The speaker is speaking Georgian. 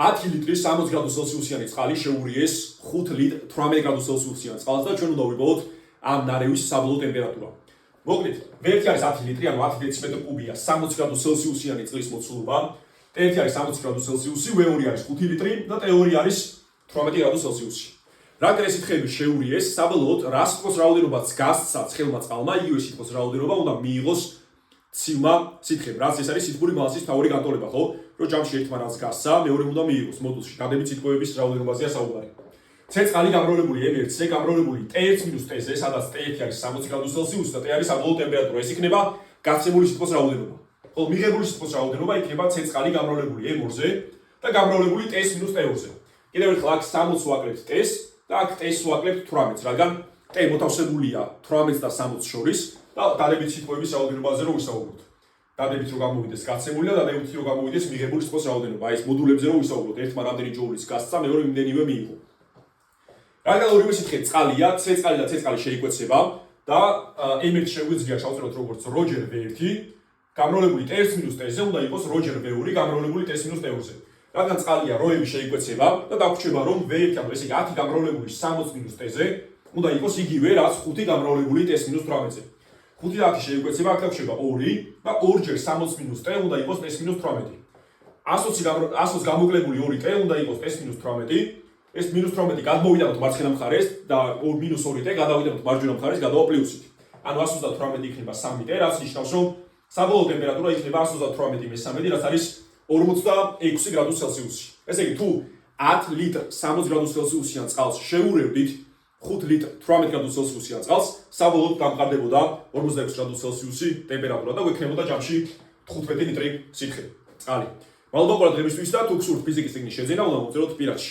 10 ლიტრი 60 გრადუს ცელსიუსიანი წყალი შეურიეს 5 ლიტრ 18 გრადუს ცელსიუსიან წყალს და ჩვენ უნდა ვიპოვოთ ამ ნარევის საბოლოო ტემპერატურა. მოკლედ, ერთი არის 10 ლიტრი, ანუ 10 დეციმეტრ კუბია 60 გრადუს ცელსიუსიანი წყლის მოცულობა. ერთი არის 60 გრადუს ცელსიუსი, ვეური არის 5 ლიტრი და ტეორი არის 18 გრადუს ცელსიუსი. რადგან ეს სითხეები შეურიეს, საბოლოოდ რა სიტყვის რაოდენობაც გასცა ცხელმა წყალმა, იგივე სიტყვის რაოდენობა უნდა მიიღოს ცივმა სითხემ. რაც ეს არის სითბური მალსის თავური განტოლება, ხო? რომ ჯამში ერთმა რაც გასცა, მეორემ უნდა მიიღოს მოდულში. დადებით სიტყვების რაოდენობაზეა საუბარი. ცეცხალი გამრავლებული M1-ზე, გამრავლებული T1-T-ზე, სადაც T1 არის 60 გრადუს ცელსიუსი და T არის საბოლოო ტემპერატურა. ეს იქნება გაცემული სიტყვის რაოდენობა. ხოლო მიღებული სიტყვის რაოდენობა იქნება ცეცხალი გამრავლებული M2-ზე და გამრავლებული T-T2-ზე. კიდევ ერთხელ აქ 60 ვაკლებთ T-ს და აქ T-ს ვაკლებთ 18-ს, რადგან T მოთავსებულია 18-ს და 60-ს შორის და დადებით სიტყვების რაოდენობაზე რომ ვისაუბროთ. დადებით რომ გამოვიდეს გაცემული და დადებით რომ გამოვიდეს მიღებული სიტყვის რაოდენობა. აი ეს მოდულებზე რომ ვისაუბროთ, ერთმა რამდენი ჯოულის გასცა, მეორე იმდენივე მიიღო. რადგან ორივე სითხე წყალია, ცეცხალი და ცეცხალი შეიკვეცება და M1 შეგვიძლია ჩავწეროთ როგორც როჯერ V1, გამრავლებული T1-T-ზე უნდა იყოს როჯერ V2 გამრავლებული T-T2-ზე. რადგან წყალია, როები შეიკვეცება და დაგვრჩება რომ V1, ანუ ესე იგი 10 გამრავლებული 60-T-ზე უნდა იყოს იგივე რაც 5 გამრავლებული T-18-ზე. 5 და 10 შეიკვეცება, აქ დაგვრჩება 2 და 2ჯერ 60-T უნდა იყოს T-18. 100-ს გამოკლებული 2T უნდა იყოს T-18. ეს -18 გადმოვიდანოთ მარცხენა მხარეს და -2T გადავიდანოთ მარჯვენა მხარეს, გადავა პლუსით. ანუ 138 იქნება 3T, რაც ნიშნავს რომ საბოლოო ტემპერატურა იქნება 138-13, რაც არის 46 გრადუს ცელსიუსი. ესე იგი, თუ 10 ლიტრ 60 გრადუს ცელსიუსიან წყალს შეურევდით 5 ლიტრ 18 გრადუს ცელსიუსიან წყალს, საბოლოოდ გამყარდებოდა 46 გრადუს ცელსიუსი ტემპერატურა და გვექნებოდა ჯამში 15 ლიტრი სითხე წყალი. მადლობა ყველა დღეისთვის და თუ გსურთ ფიზიკის წიგნის შეძენა, უნდა მოვწეროთ პირადში.